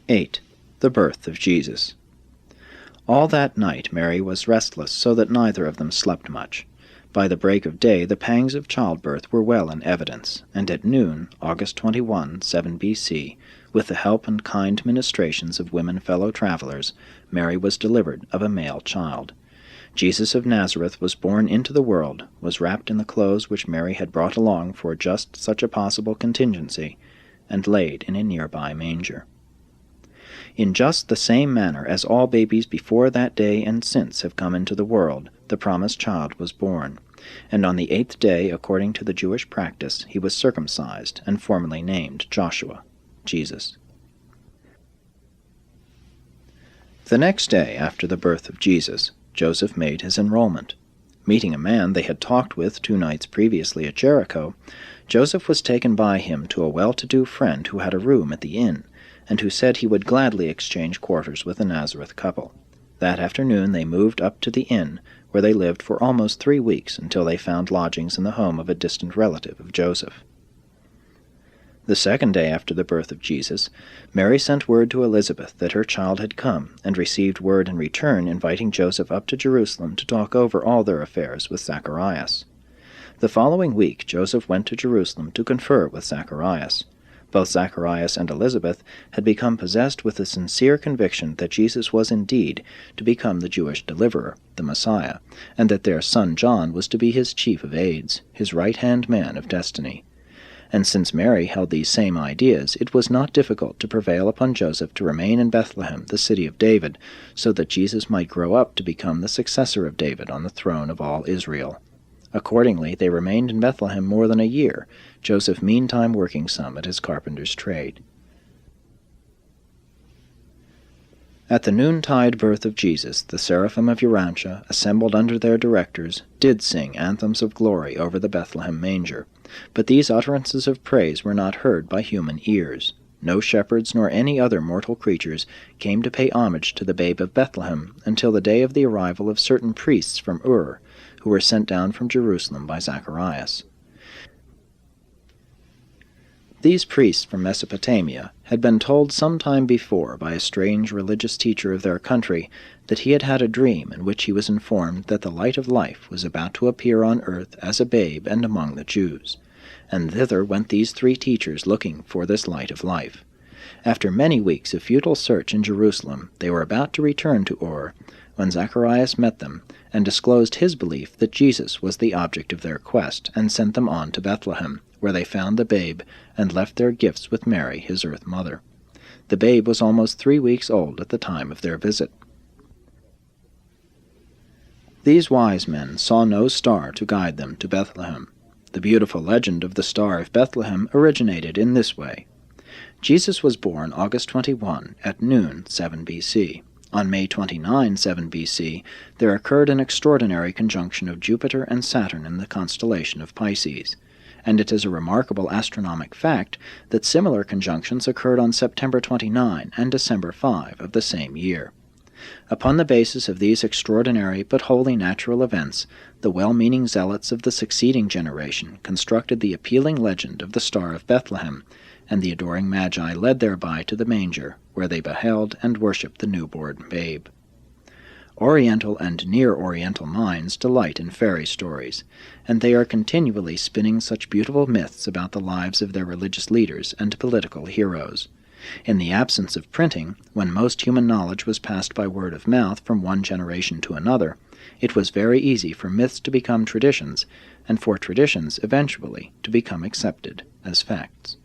8. The birth of Jesus. All that night Mary was restless, so that neither of them slept much. By the break of day the pangs of childbirth were well in evidence, and at noon, August 21, 7 B.C., with the help and kind ministrations of women fellow-travelers, Mary was delivered of a male child. Jesus of Nazareth was born into the world, was wrapped in the clothes which Mary had brought along for just such a possible contingency, and laid in a nearby manger. In just the same manner as all babies before that day and since have come into the world, the promised child was born, and on the 8th day, according to the Jewish practice, he was circumcised and formally named Joshua, Jesus. The next day after the birth of Jesus, Joseph made his enrollment. Meeting a man they had talked with 2 nights previously at Jericho, Joseph was taken by him to a well-to-do friend who had a room at the inn, and who said he would gladly exchange quarters with the Nazareth couple. That afternoon they moved up to the inn, where they lived for almost 3 weeks until they found lodgings in the home of a distant relative of Joseph. The second day after the birth of Jesus, Mary sent word to Elizabeth that her child had come, and received word in return inviting Joseph up to Jerusalem to talk over all their affairs with Zacharias. The following week Joseph went to Jerusalem to confer with Zacharias. Both Zacharias and Elizabeth had become possessed with a sincere conviction that Jesus was indeed to become the Jewish deliverer, the Messiah, and that their son John was to be his chief of aides, his right-hand man of destiny. And since Mary held these same ideas, it was not difficult to prevail upon Joseph to remain in Bethlehem, the city of David, so that Jesus might grow up to become the successor of David on the throne of all Israel. Accordingly, they remained in Bethlehem more than a year, Joseph meantime working some at his carpenter's trade. At the noontide birth of Jesus, the seraphim of URANTIA, assembled under their directors, did sing anthems of glory over the Bethlehem manger. But these utterances of praise were not heard by human ears. No shepherds nor any other mortal creatures came to pay homage to the babe of Bethlehem until the day of the arrival of certain priests from Ur, who were sent down from Jerusalem by Zacharias. These priests from Mesopotamia had been told some time before by a strange religious teacher of their country that he had had a dream in which he was informed that the light of life was about to appear on earth as a babe and among the Jews. And thither went these 3 teachers looking for this light of life. After many weeks of futile search in Jerusalem, they were about to return to Ur, when Zacharias met them, and disclosed his belief that Jesus was the object of their quest, and sent them on to Bethlehem, where they found the babe, and left their gifts with Mary, his earth mother. The babe was almost 3 weeks old at the time of their visit. These wise men saw no star to guide them to Bethlehem. The beautiful legend of the Star of Bethlehem originated in this way. Jesus was born August 21 at noon 7 B.C. On May 29, 7 B.C., there occurred an extraordinary conjunction of Jupiter and Saturn in the constellation of Pisces, and it is a remarkable astronomic fact that similar conjunctions occurred on September 29 and December 5 of the same year. Upon the basis of these extraordinary but wholly natural events, the well-meaning zealots of the succeeding generation constructed the appealing legend of the Star of Bethlehem, and the adoring Magi led thereby to the manger, where they beheld and worshipped the newborn babe. Oriental and near-Oriental minds delight in fairy stories, and they are continually spinning such beautiful myths about the lives of their religious leaders and political heroes. In the absence of printing, when most human knowledge was passed by word of mouth from one generation to another, it was very easy for myths to become traditions, and for traditions eventually to become accepted as facts.